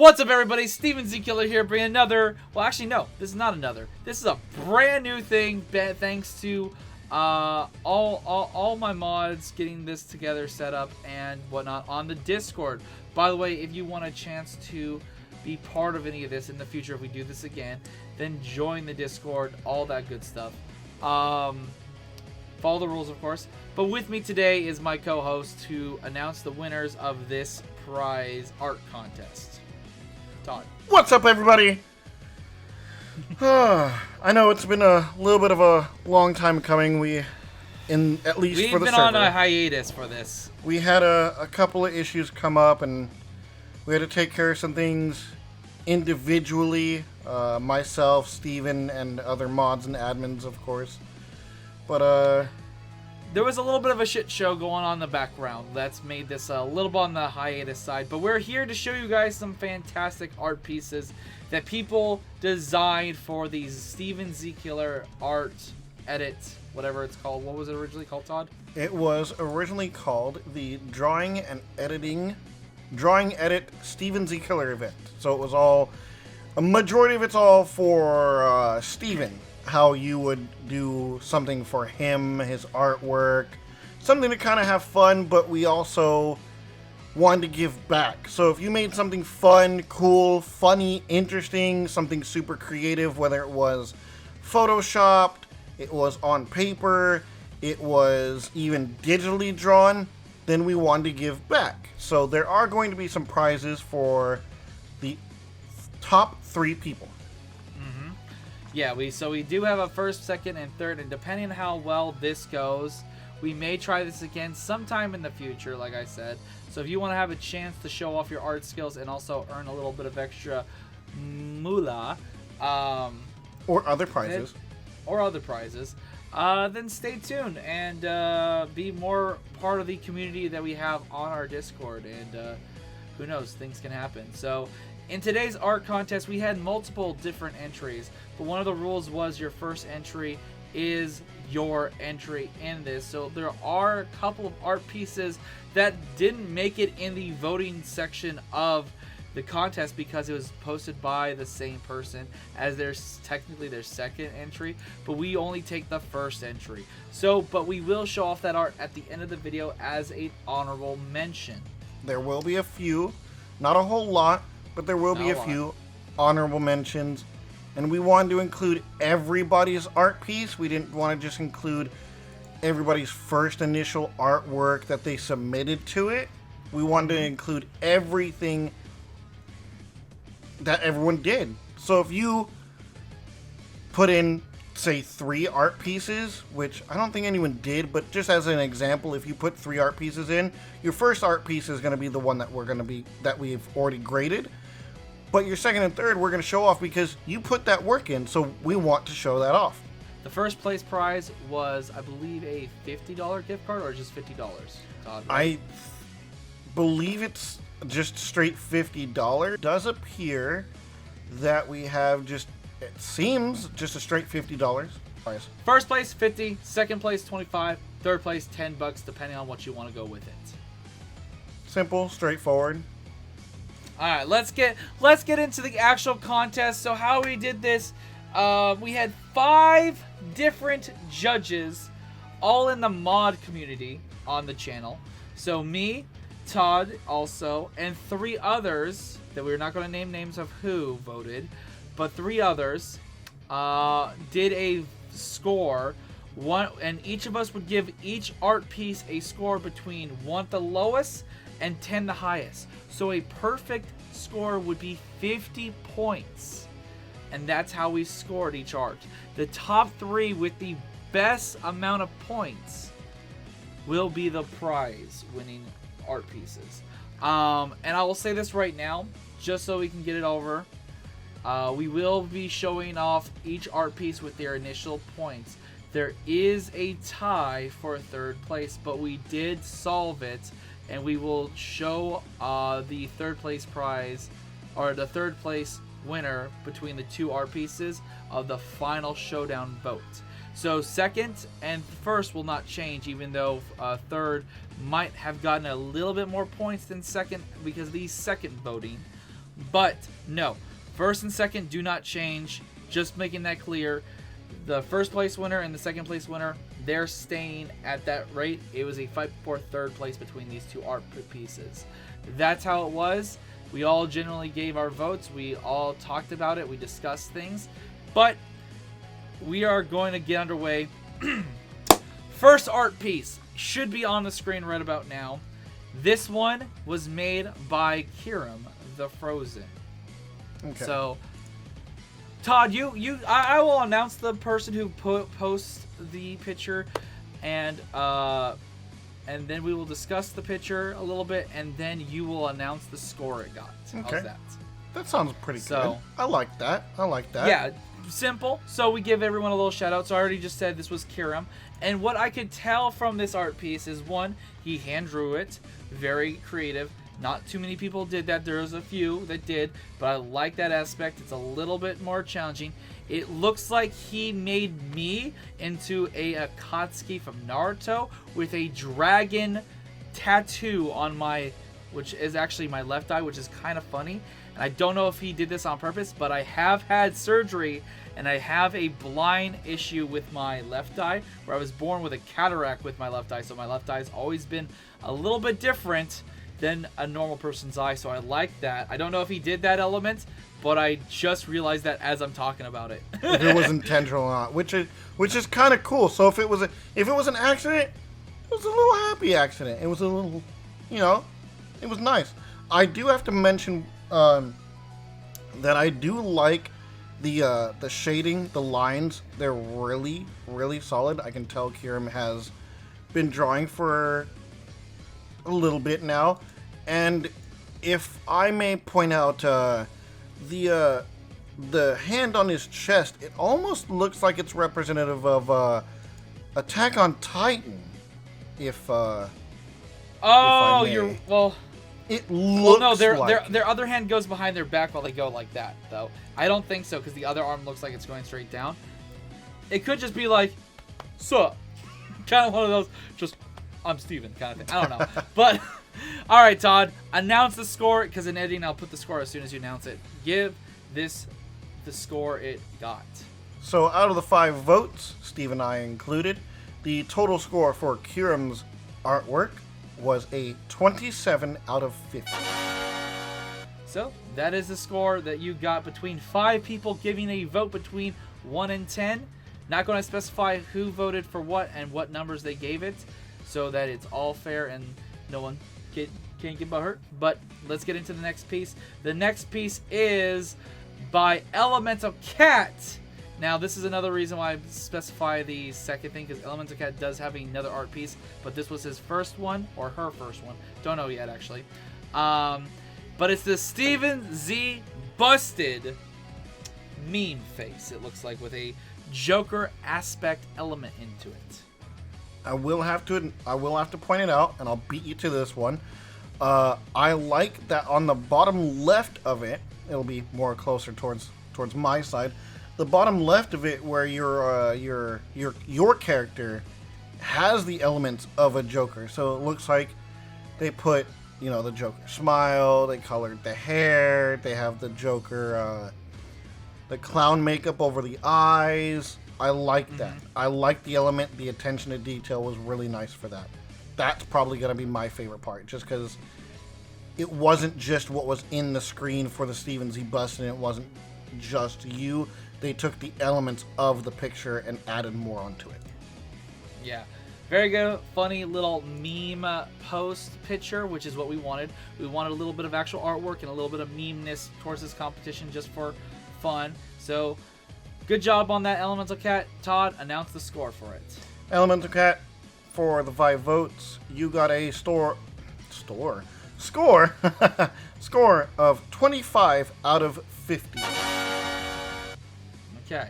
What's up, everybody? Steven D.CRIMSON here, bringing another. Well, actually, no, this is not another. This is a brand new thing, thanks to all my mods getting this together, set up and whatnot on the Discord. By the way, if you want a chance to be part of any of this in the future, if we do this again, then join the Discord, all that good stuff. Follow the rules, of course. But with me today is my co-host to announce the winners of this prize art contest. Todd. What's up, everybody? I know it's been a little bit of a long time coming. We've been on a hiatus for this. We had a couple of issues come up, and we had to take care of some things individually. Myself, Steven, and other mods and admins, of course. But there was a little bit of a shit show going on in the background that's made this a little bit on the hiatus side. But we're here to show you guys some fantastic art pieces that people designed for these Steven D.CRIMSON art edit, whatever it's called. What was it originally called, Todd? It was originally called the Drawing Edit Steven D.CRIMSON event. So it was a majority of it's all for Steven. How you would do something for him, his artwork, something to kind of have fun, but we also wanted to give back. So if you made something fun, cool, funny, interesting, something super creative, whether it was photoshopped, it was on paper, it was even digitally drawn, then we wanted to give back. So there are going to be some prizes for the top 3 people. Yeah, we do have a first, second, and third, and depending on how well this goes, we may try this again sometime in the future, like I said. So if you want to have a chance to show off your art skills and also earn a little bit of extra moolah, or other prizes, then stay tuned and be more part of the community that we have on our Discord, and who knows, things can happen. So in today's art contest, we had multiple different entries, but one of the rules was your first entry is your entry in this. So there are a couple of art pieces that didn't make it in the voting section of the contest because it was posted by the same person as technically their second entry, but we only take the first entry. So, but we will show off that art at the end of the video as an honorable mention. There will be a few, not a whole lot, but there will be a few honorable mentions, and we wanted to include everybody's art piece. We didn't want to just include everybody's first initial artwork that they submitted to it. We wanted to include everything that everyone did. So if you put in, say, 3 art pieces, which I don't think anyone did, but just as an example, if you put 3 art pieces in, your first art piece is going to be the one that we've already graded. But your second and third, we're going to show off because you put that work in, so we want to show that off. The first place prize was, I believe, a $50 gift card, or just $50, Todd? Right? I believe it's just straight $50. It does appear that we have it seems just a straight $50 prize. First place, $50, second place, $25, third place, $10, depending on what you want to go with it. Simple, straightforward. Alright, let's get into the actual contest. So how we did this, we had 5 different judges, all in the mod community on the channel. So me, Todd also, and 3 others that we're not going to name names of who voted, but 3 others did a score. And each of us would give each art piece a score between 1 the lowest and 10 the highest. So a perfect score would be 50 points. And that's how we scored each art. The top 3 with the best amount of points will be the prize winning art pieces. And I will say this right now, just so we can get it over. We will be showing off each art piece with their initial points. There is a tie for 3rd place, but we did solve it, and we will show the 3rd place prize, or the 3rd place winner between the 2 art pieces of the final showdown vote. So second and first will not change, even though third might have gotten a little bit more points than second because of the second voting. But no, first and second do not change. Just making that clear. The first place winner and the second place winner, they're staying at that rate. It was a fight for third place between these two art pieces. That's how it was. We all generally gave our votes. We all talked about it. We discussed things. But we are going to get underway. First art piece should be on the screen right about now. This one was made by Kirim, the Frozen. Okay. So, Todd, I will announce the person who posts the picture, and then we will discuss the picture a little bit, and then you will announce the score it got. Okay. How's that? That sounds pretty good. I like that. Yeah, simple. So we give everyone a little shout out. So I already just said this was Kirim. And what I could tell from this art piece is, one, he hand drew it. Very creative. Not too many people did that. There was a few that did, but I like that aspect. It's a little bit more challenging. It looks like he made me into a Akatsuki from Naruto with a dragon tattoo on my, which is actually my left eye, which is kind of funny. And I don't know if he did this on purpose, but I have had surgery and I have a blind issue with my left eye, where I was born with a cataract with my left eye. So my left eye has always been a little bit different than a normal person's eye. So I like that. I don't know if he did that element, but I just realized that as I'm talking about it. If it was intentional or not, which is kind of cool. So if it was an accident, it was a little happy accident. It was a little, it was nice. I do have to mention that I do like the shading, the lines. They're really, really solid. I can tell Kirim has been drawing for a little bit now, and if I may point out, the hand on his chest, it almost looks like it's representative of Attack on Titan. If I may. It looks their other hand goes behind their back while they go like that, though. I don't think so, because the other arm looks like it's going straight down. It could just be like, sup, kind of one of those, just, I'm Steven kind of thing. I don't know. But, all right, Todd, announce the score, because in editing, I'll put the score as soon as you announce it. Give this the score it got. So, out of the 5 votes, Steve and I included, the total score for Kirim's artwork was a 27 out of 50. So, that is the score that you got between 5 people giving a vote between 1 and 10. Not going to specify who voted for what and what numbers they gave it, so that it's all fair and no one can't get hurt. But let's get into the next piece. The next piece is by Elemental Cat. Now, this is another reason why I specify the second thing, because Elemental Cat does have another art piece, but this was his first one, or her first one. Don't know yet, actually. But it's the Steven Z Busted meme face, it looks like, with a Joker aspect element into it. I will have to point it out, and I'll beat you to this one. I like that on the bottom left of it, it'll be more closer towards my side. The bottom left of it, where your character has the elements of a Joker. So it looks like they put, the Joker smile, they colored the hair, they have the Joker, the clown makeup over the eyes. I like that. I like the element. The attention to detail was really nice for that. That's probably going to be my favorite part, just because it wasn't just what was in the screen for the Steven Z Busted, and it wasn't just you. They took the elements of the picture and added more onto it. Yeah. Very good, funny little meme post picture, which is what we wanted. We wanted a little bit of actual artwork and a little bit of memeness towards this competition just for fun. So, good job on that, Elemental Cat. Todd, announce the score for it. Elemental Cat, for the 5 votes, you got a score of 25 out of 50. Okay,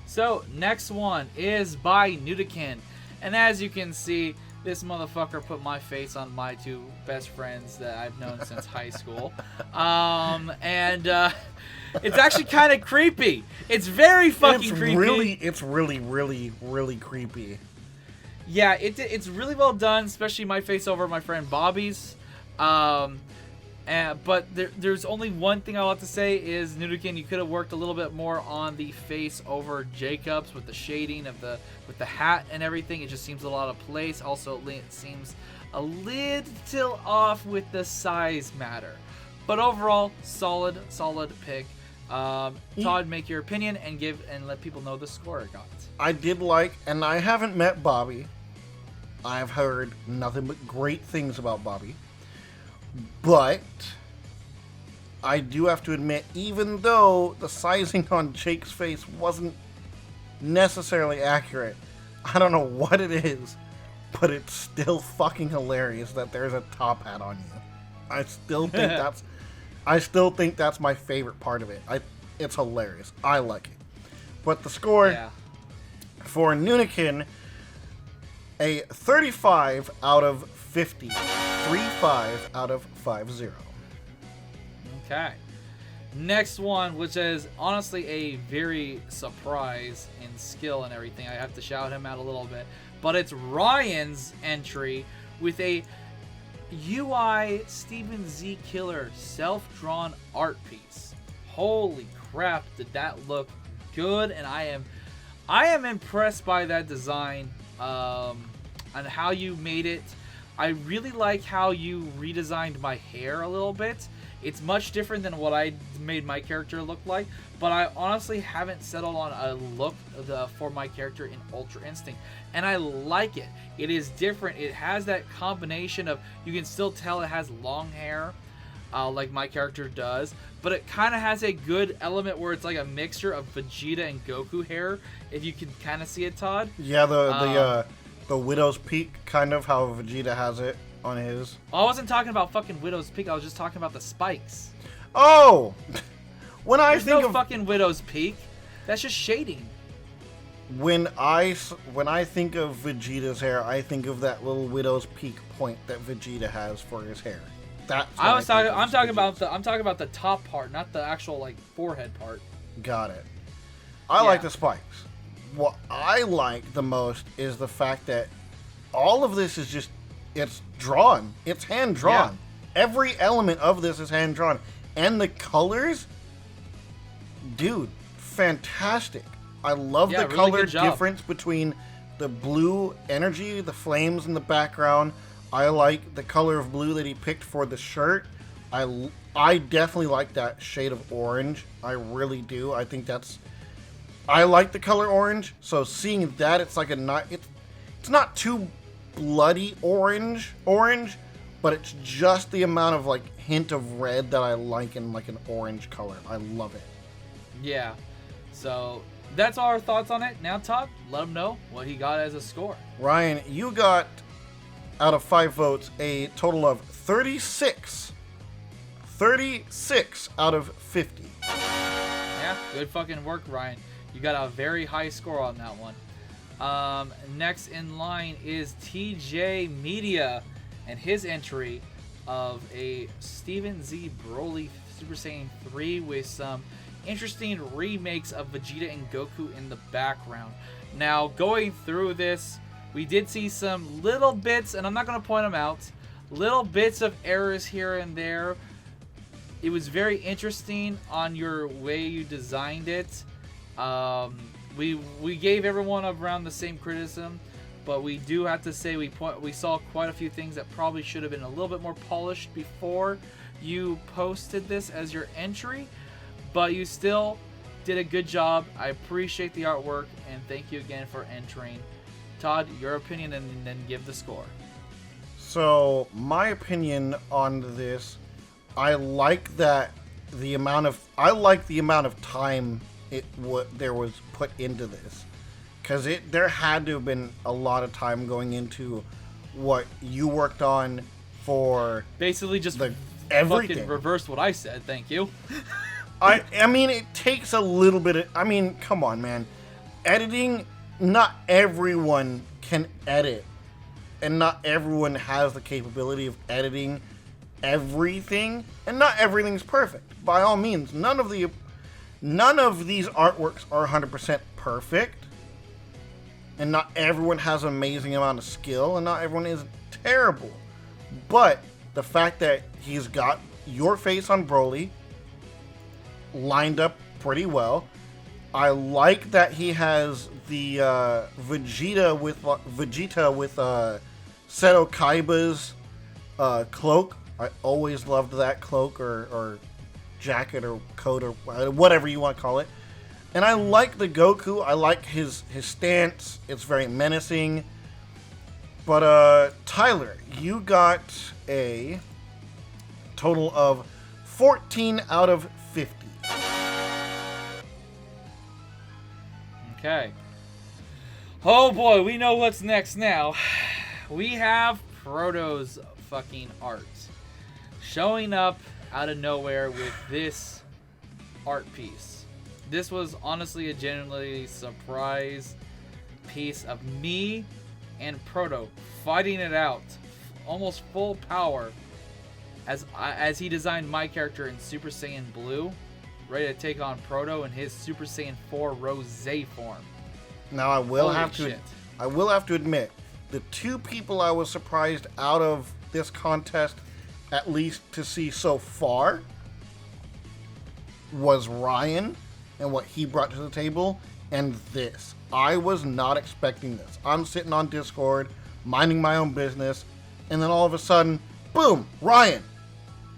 so next one is by Nudikin, and as you can see, this motherfucker put my face on my 2 best friends that I've known since high school, and it's actually kind of creepy. It's very fucking creepy. It's really creepy. Yeah, it's really well done, especially my face over my friend Bobby's. But there's only one thing I'll have to say is, Nudikin, you could have worked a little bit more on the face over Jacob's with the shading of with the hat and everything. It just seems a lot of place. Also, it seems a little off with the size matter. But overall, solid pick. Todd, make your opinion and let people know the score it got. I did like, and I haven't met Bobby. I've heard nothing but great things about Bobby. But I do have to admit, even though the sizing on Jake's face wasn't necessarily accurate, I don't know what it is, but it's still fucking hilarious that there's a top hat on you. I still think that's my favorite part of it. It's hilarious. I like it. But the score for Nudikin, a 35 out of 50. 35 out of 50. Okay. Next one, which is honestly a very surprise in skill and everything. I have to shout him out a little bit. But it's Ryan's entry with a UI Steven Z Killer self-drawn art piece. Holy crap, did that look good? And I am impressed by that design and how you made it. I really like how you redesigned my hair a little bit. It's much different than what I made my character look like, but I honestly haven't settled on a look for my character in Ultra Instinct, and I like it. It is different. It has that combination of, you can still tell it has long hair, like my character does, but it kind of has a good element where it's like a mixture of Vegeta and Goku hair, if you can kind of see it, Todd. Yeah, the Widow's Peak, kind of how Vegeta has it on his. I wasn't talking about fucking Widow's Peak. I was just talking about the spikes. Oh! There's no fucking Widow's Peak. That's just shading. When I think of Vegeta's hair, I think of that little Widow's Peak point that Vegeta has for his hair. I'm talking about the top part, not the actual like forehead part. Got it. I like the spikes. What I like the most is the fact that all of this is just, it's drawn. It's hand drawn. Yeah. Every element of this is hand drawn. And the colors, dude, fantastic. I love the color difference between the blue energy, the flames in the background. I like the color of blue that he picked for the shirt. I definitely like that shade of orange. I really do. I think I like the color orange, so seeing that, it's like it's not too bloody orange, but it's just the amount of like hint of red that I like in like an orange color. I love it. Yeah. So that's all our thoughts on it. Now, Todd, let him know what he got as a score. Ryan, you got, out of 5 votes, a total of 36. 36 out of 50. Yeah, good fucking work, Ryan. You got a very high score on that one. Next in line is TJSMedia and his entry of a Steven Z Broly Super Saiyan 3 with some interesting remakes of Vegeta and Goku in the background. Now, going through this, we did see some little bits, and I'm not going to point them out, little bits of errors here and there. It was very interesting on your way you designed it. We gave everyone around the same criticism, but we do have to say we saw quite a few things that probably should have been a little bit more polished before you posted this as your entry, but you still did a good job. I appreciate the artwork, and thank you again for entering. Todd, your opinion, and then give the score. So my opinion on this, I like the amount of time there was put into this, because there had to have been a lot of time going into what you worked on for basically just everything. Fucking reversed what I said. Thank you. I mean, it takes a little bit of, I mean, come on, man. Editing, not everyone can edit, and not everyone has the capability of editing everything, and not everything's perfect. By all means, none of these artworks are 100% perfect, and not everyone has an amazing amount of skill, and not everyone is terrible. But the fact that he's got your face on Broly lined up pretty well. I like that he has the Vegeta with Seto Kaiba's cloak. I always loved that cloak or jacket or coat or whatever you want to call it. And I like the Goku. I like his stance. It's very menacing. But Tyler, you got a total of 14 out of 50. Okay. Oh boy, we know what's next now. We have Proto's fucking art showing up out of nowhere with this art piece. This was honestly a genuinely surprise piece of me and Proto fighting it out, almost full power, as he designed my character in Super Saiyan Blue, ready to take on Proto in his Super Saiyan 4 Rose form. Now I will have to admit, the two people I was surprised out of this contest, at least to see so far, was Ryan and what he brought to the table, and this. I was not expecting this. I'm sitting on Discord, minding my own business, and then all of a sudden, boom, Ryan.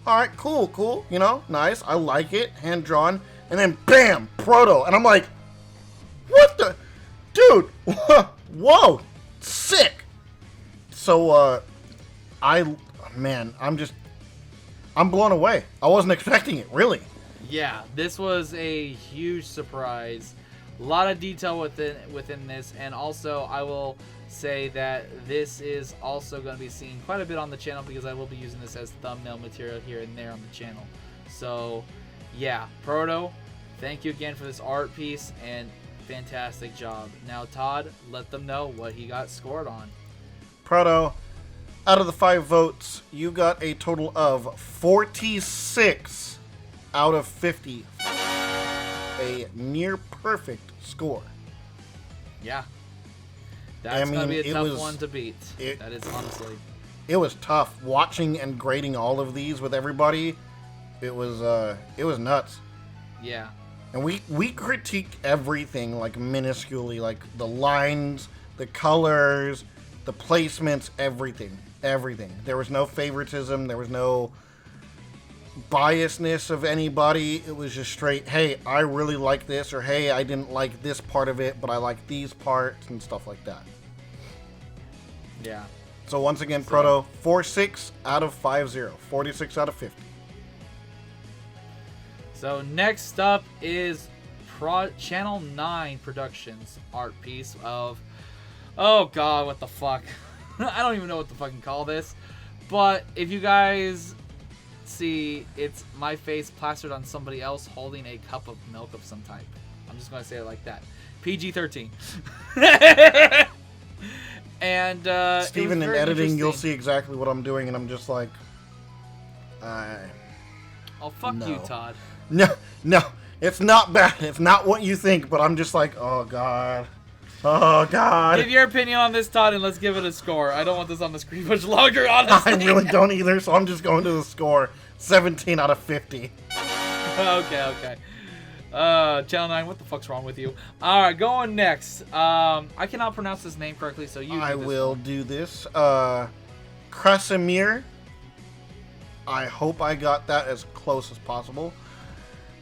Alright, cool, you know, nice, I like it, hand-drawn, and then bam, Proto, and I'm like, what the, dude, whoa, sick. So, I'm blown away. I wasn't expecting it, really. Yeah, this was a huge surprise. A lot of detail within this, and also I will say that this is also going to be seen quite a bit on the channel because I will be using this as thumbnail material here and there on the channel. So, yeah, Proto, thank you again for this art piece, and fantastic job. Now, Todd, let them know what he got scored on. Proto, out of the 5 votes, you got a total of 46 out of 50. A near perfect score. Yeah. That's going to be a tough one to beat. That is honestly. It was tough watching and grading all of these with everybody. It was nuts. Yeah. And we critiqued everything like minusculely, like the lines, the colors, the placements, everything. There was no favoritism. There was no biasness of anybody. It was just straight, hey, I really like this, or hey, I didn't like this part of it, but I like these parts and stuff like that. Yeah. So once again, Proto, 46 out of 50. 46 out of 50. So next up is Channel 9 Productions art piece of, oh god, what the fuck. I don't even know what to fucking call this. But if you guys see, it's my face plastered on somebody else holding a cup of milk of some type. I'm just going to say it like that. PG-13. And Steven, in editing, you'll see exactly what I'm doing, and I'm just like, oh, fuck no. you, Todd. No, it's not bad. It's not what you think, but I'm just like, oh god. Oh god. Give your opinion on this, Todd, and let's give it a score. I don't want this on the screen much longer, honestly. I really don't either, so I'm just going to the score. 17 out of 50. Okay. Channel 9, what the fuck's wrong with you? Alright, going next. I cannot pronounce this name correctly, so you I will do this. Krasimir. I hope I got that as close as possible.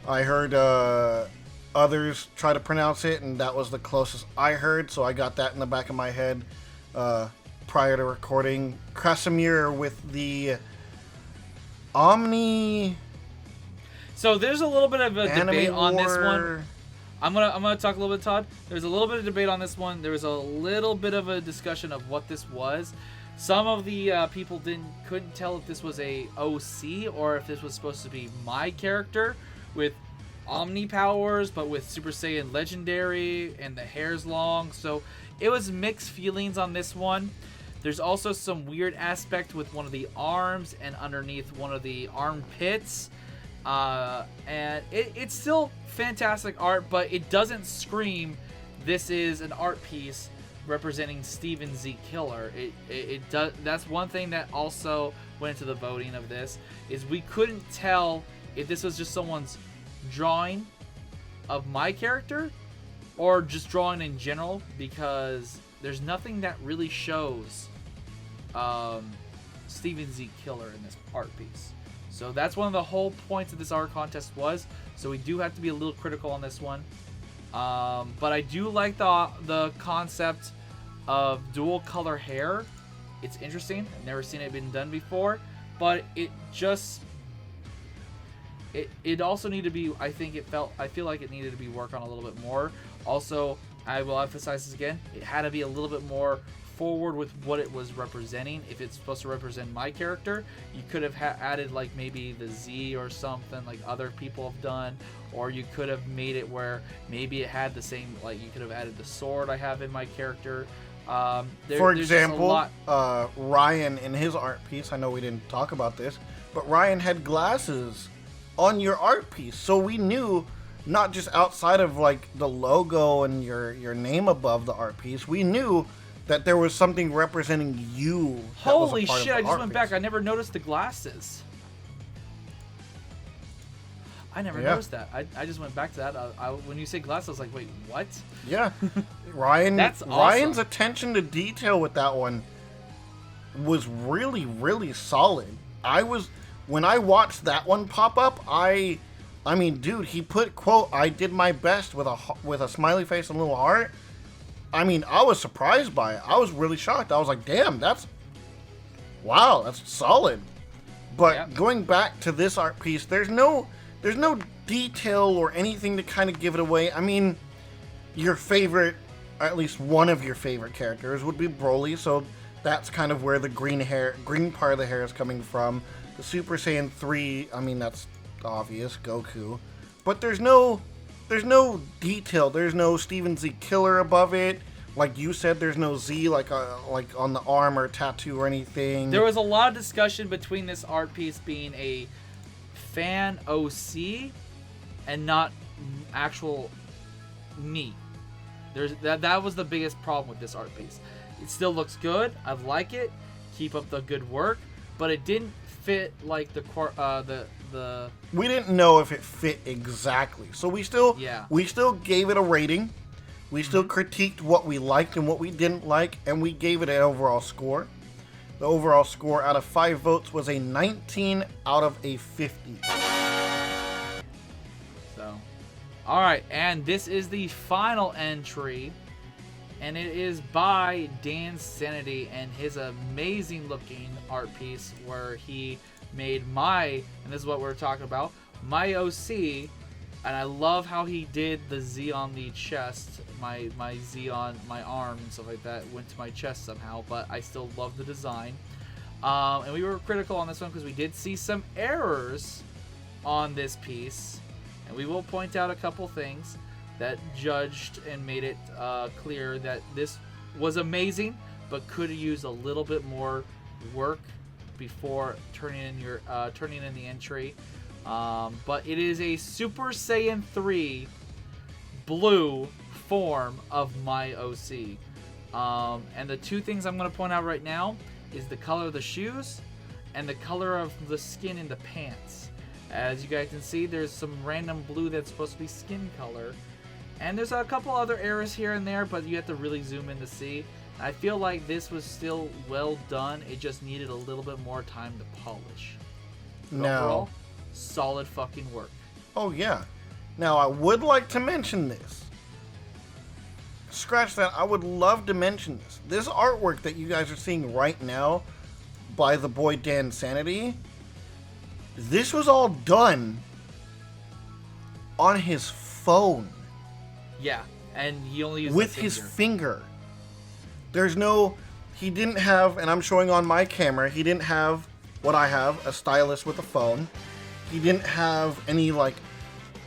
I heard others try to pronounce it, and that was the closest I heard, so I got that in the back of my head prior to recording. Krasimir with the Omni. So there's a little bit of a debate on this one. War. I'm gonna talk a little bit, Todd. There's a little bit of debate on this one. There was a little bit of a discussion of what this was. Some of the people couldn't tell if this was a OC or if this was supposed to be my character with Omni powers, but with Super Saiyan Legendary and the hair's long. So it was mixed feelings on this one. There's also some weird aspect with one of the arms and underneath one of the armpits. And it's still fantastic art, but it doesn't scream this is an art piece representing Steven Z. Killer. It does. That's one thing that also went into the voting of this, is we couldn't tell if this was just someone's drawing of my character or just drawing in general, because there's nothing that really shows Steven Z Killer in this art piece. So that's one of the whole points of this art contest was. So we do have to be a little critical on this one. But I do like the concept of dual color hair. It's interesting. I've never seen it been done before, but it just it also needed to be, I feel like it needed to be worked on a little bit more. Also, I will emphasize this again, it had to be a little bit more forward with what it was representing. If it's supposed to represent my character, you could have added like maybe the Z or something like other people have done, or you could have made it where maybe it had the same, like you could have added the sword I have in my character. For example, Ryan in his art piece, I know we didn't talk about this, but Ryan had glasses on your art piece, so we knew, not just outside of like the logo and your name above the art piece, we knew that there was something representing you. Holy shit, I just went back. I never noticed the glasses. I never noticed that. I just went back to that. When you say glasses, I was like, wait, what? Yeah. That's awesome. Ryan's attention to detail with that one was really, really solid. When I watched that one pop up, I mean, dude, he put, quote, "I did my best" with a smiley face and a little heart. I mean, I was surprised by it. I was really shocked. I was like, damn, that's solid. But going back to this art piece, there's no detail or anything to kind of give it away. I mean, your favorite, or at least one of your favorite characters would be Broly, so that's kind of where the green part of the hair is coming from. The Super Saiyan 3, I mean, that's obvious, Goku. But there's no detail. There's no Steven Z Killer above it. Like you said, there's no Z like on the arm or tattoo or anything. There was a lot of discussion between this art piece being a fan OC and not actual me. That was the biggest problem with this art piece. It still looks good. I like it. Keep up the good work, but it didn't fit like the we didn't know if it fit exactly, so we still gave it a rating. We still critiqued what we liked and what we didn't like, and we gave it an overall score. The overall score out of 5 votes was a 19 out of a 50. So, all right, and this is the final entry, and it is by DanSanity and his amazing looking art piece where he made and this is what we're talking about, my OC, and I love how he did the Z on the chest, my Z on my arm and stuff like that went to my chest somehow, but I still love the design. And we were critical on this one because we did see some errors on this piece, and we will point out a couple things that judged and made it clear that this was amazing, but could have used a little bit more work before turning in the entry. But it is a Super Saiyan 3 blue form of my OC. And the two things I'm going to point out right now is the color of the shoes and the color of the skin in the pants. As you guys can see, there's some random blue that's supposed to be skin color. And there's a couple other errors here and there, but you have to really zoom in to see. I feel like this was still well done. It just needed a little bit more time to polish. Overall, solid fucking work. Oh, yeah. Now, I would like to mention this. Scratch that. I would love to mention this. This artwork that you guys are seeing right now by the boy DanSanity, this was all done on his phone. Yeah, and he only used with his finger. He didn't have, and I'm showing on my camera, he didn't have what I have, a stylus with a phone. He didn't have any like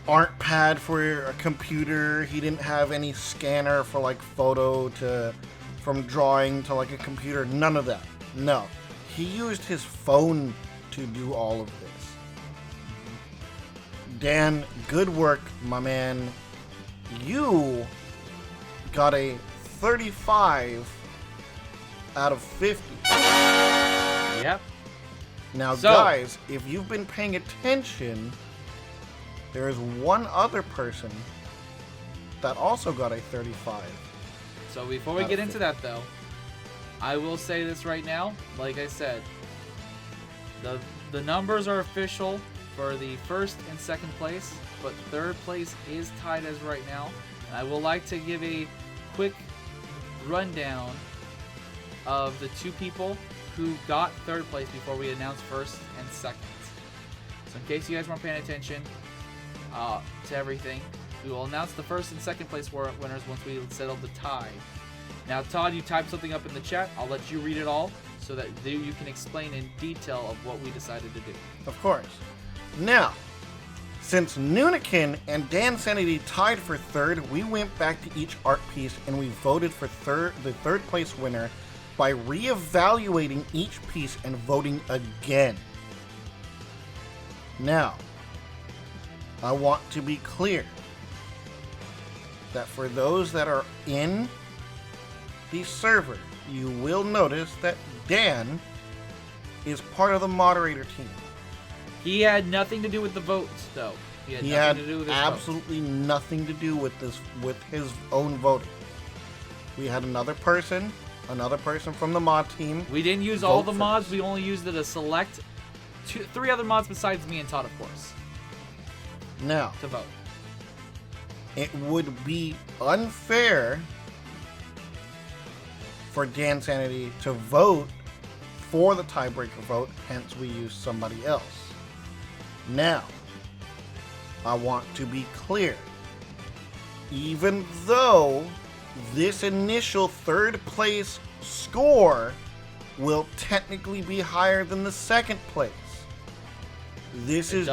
art pad for a computer. He didn't have any scanner for like from drawing to like a computer. None of that. No. He used his phone to do all of this. Dan, good work, my man. You got a 35 out of 50. Yep. Now, guys, if you've been paying attention, there is one other person that also got a 35. So before we get into that, though, I will say this right now. Like I said, the numbers are official for the first and second place, but third place is tied as right now. And I would like to give a quick rundown of the two people who got third place before we announce first and second. So in case you guys weren't paying attention to everything, we will announce the first and second place winners once we settle the tie. Now, Todd, you typed something up in the chat. I'll let you read it all so that you can explain in detail of what we decided to do. Of course. Now, since Nunikin and Dan Sanity tied for third, we went back to each art piece and we voted for the third place winner by re-evaluating each piece and voting again. Now, I want to be clear that for those that are in the server, you will notice that Dan is part of the moderator team. He had nothing to do with the votes, though. He had absolutely nothing to do with this, with his own voting. We had another person from the mod team. We didn't use all the mods. We only used it to select three other mods besides me and Todd, of course. Now, to vote. It would be unfair for Dan Sanity to vote for the tiebreaker vote, hence we used somebody else. Now, I want to be clear. Even though this initial third place score will technically be higher than the second place, this is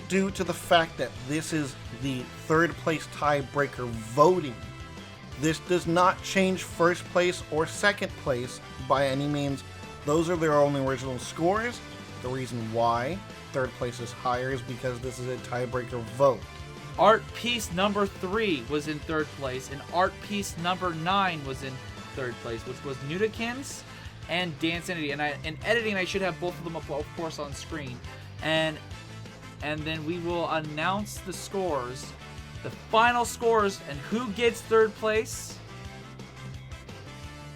due to the fact that this is the third place tiebreaker voting. This does not change first place or second place by any means. Those are their only original scores. The reason why third place is higher is because this is a tiebreaker vote. Art piece number 3 was in third place, and art piece number 9 was in third place, which was Nudikins and Dan Sanity. And in editing, I should have both of them up, of course, on screen. And then we will announce the scores, the final scores, and who gets third place.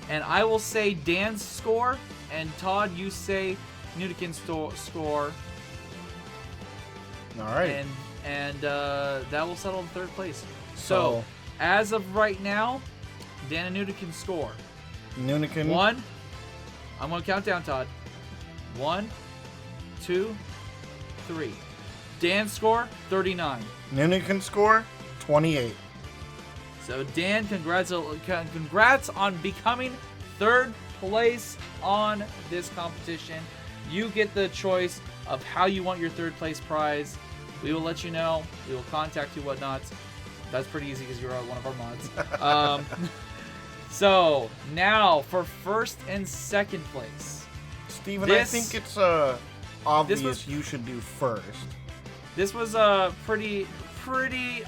And I will say Dan's score, and Todd, you say Nudikin's score. All right. And that will settle in third place. So, as of right now, Dan and Nudikin score. Nudikin. 1. I'm going to count down, Todd. 1, 2, 3. Dan's score, 39. Nudikin score, 28. So, Dan, congrats on becoming third place on this competition. You get the choice of how you want your third place prize. We will let you know. We will contact you, whatnot. That's pretty easy because you're one of our mods. So, now for first and second place. Steven, I think it's obvious you should do first. This was pretty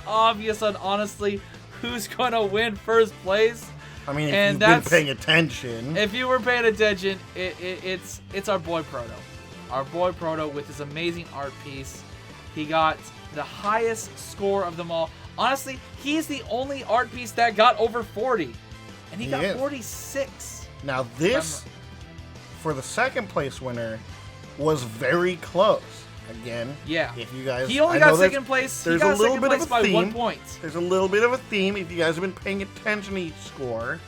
obvious on, honestly, who's going to win first place. I mean, if you've been paying attention. If you were paying attention, it's our boy Proto. Our boy Proto with his amazing art piece. He got the highest score of them all. Honestly, he's the only art piece that got over 40. And he got 46. Now this, for the second place winner, was very close. Again, if you guys... He only got second place. There's a little bit of a by theme. 1 point. There's a little bit of a theme if you guys have been paying attention to each score.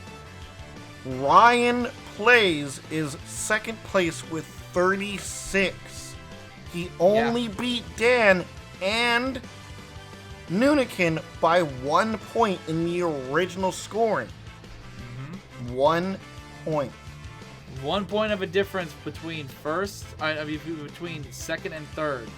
Ryan Plays is second place with 36. He only beat Dan and Nunikin by 1 point in the original scoring. 1 point. 1 point of a difference between between second and third.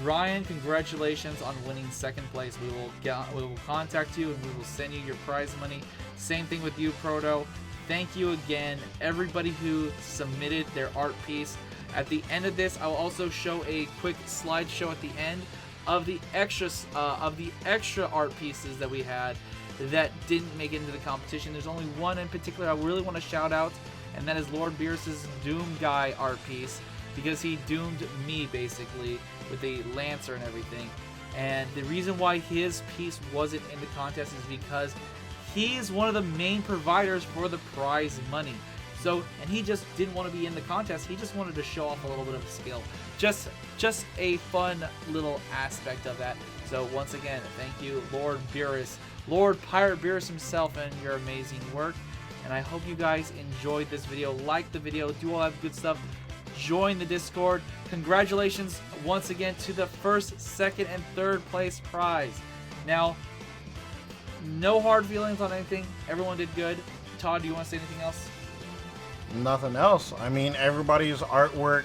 Ryan, congratulations on winning second place. We will contact you and we will send you your prize money. Same thing with you, Proto. Thank you again, everybody who submitted their art piece. At the end of this, I will also show a quick slideshow at the end of the extra art pieces that we had that didn't make it into the competition. There's only one in particular I really want to shout out, and that is Lord Beerus' Doom Guy art piece, because he doomed me basically with a Lancer and everything. And the reason why his piece wasn't in the contest is because he's one of the main providers for the prize money. So, and he just didn't want to be in the contest. He just wanted to show off a little bit of skill. Just a fun little aspect of that. So once again, thank you, Lord Beerus, Lord Pirate Beerus himself, and your amazing work. And I hope you guys enjoyed this video. Like the video, do all that good stuff. Join the Discord. Congratulations once again to the first, second, and third place prize. Now, no hard feelings on anything. Everyone did good. Todd, do you want to say anything else? Nothing else. I mean, everybody's artwork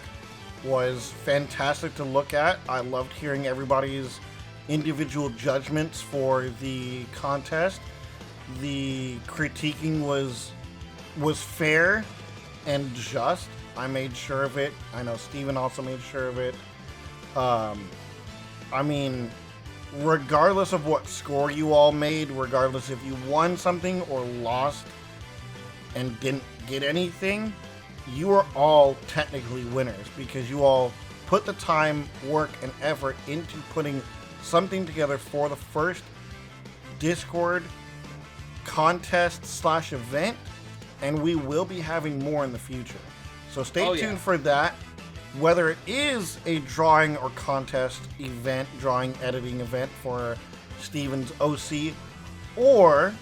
was fantastic to look at. I loved hearing everybody's individual judgments for the contest. The critiquing was fair and just. I made sure of it. I know Steven also made sure of it. I mean, regardless of what score you all made, regardless if you won something or lost and didn't get anything, you are all technically winners because you all put the time, work, and effort into putting something together for the first Discord contest / event, and we will be having more in the future. So stay tuned for that. Whether it is a drawing or contest event, drawing editing event for Steven's OC, or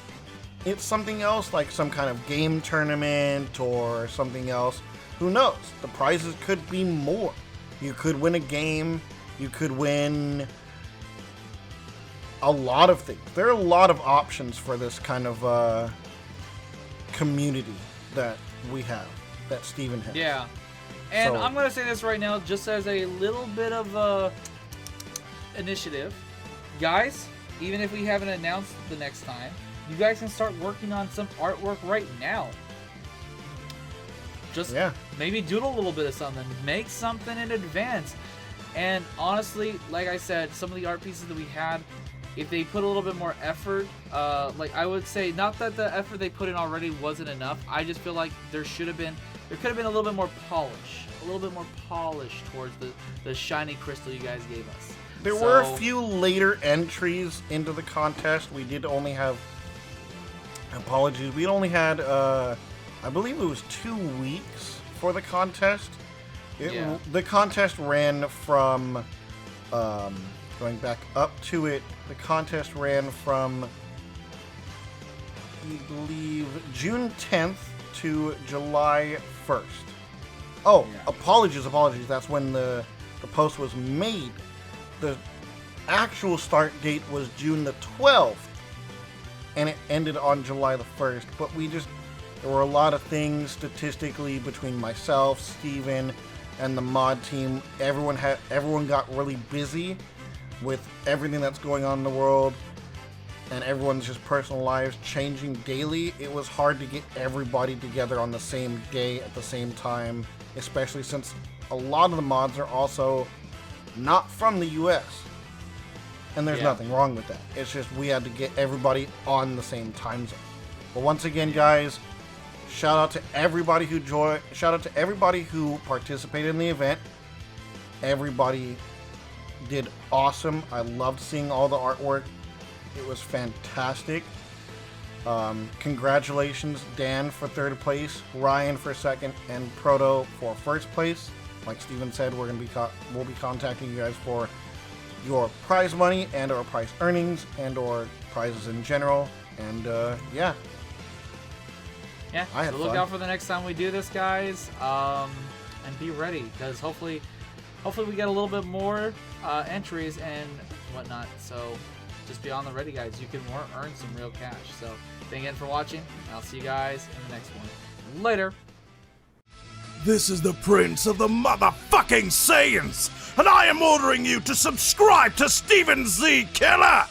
it's something else like some kind of game tournament or something else, who knows? The prizes could be more. You could win a game, you could win a lot of things. There are a lot of options for this kind of community that we have, that Steven has. Yeah. And So- I'm going to say this right now just as a little bit of initiative. Guys, even if we haven't announced the next time, you guys can start working on some artwork right now. Just maybe doodle a little bit of something. Make something in advance. And honestly, like I said, some of the art pieces that we had, if they put a little bit more effort, like I would say, not that the effort they put in already wasn't enough. I just feel like there could have been a little bit more polish. A little bit more polish towards the shiny crystal you guys gave us. There were a few later entries into the contest. We did only have, apologies, we only had, I believe it was 2 weeks for the contest. The contest ran from, going back up to it, the contest ran from, I believe, June 10th to July 1st. Oh, apologies. That's when the post was made. The actual start date was June the 12th, and it ended on July the 1st. But there were a lot of things statistically between myself, Steven, and the mod team. Everyone got really busy with everything that's going on in the world, and everyone's just personal lives changing daily. It was hard to get everybody together on the same day at the same time, especially since a lot of the mods are also not from the US. And there's nothing wrong with that. It's just we had to get everybody on the same time zone. But once again, guys, shout out to everybody who joined. Shout out to everybody who participated in the event. Everybody did awesome. I loved seeing all the artwork. It was fantastic. Congratulations, Dan, for 3rd place, Ryan for 2nd, and Proto for 1st place. Like Steven said, we'll be contacting you guys for your prize money and or prize earnings and or prizes in general. And Yeah, I had so look fun. out for the next time we do this, guys. And be ready, because hopefully we get a little bit more entries and whatnot. So just be on the ready, guys. You can earn some real cash. So thank you again for watching, and I'll see you guys in the next one. Later. This is the Prince of the motherfucking Saiyans, and I am ordering you to subscribe to Steven Z Killer!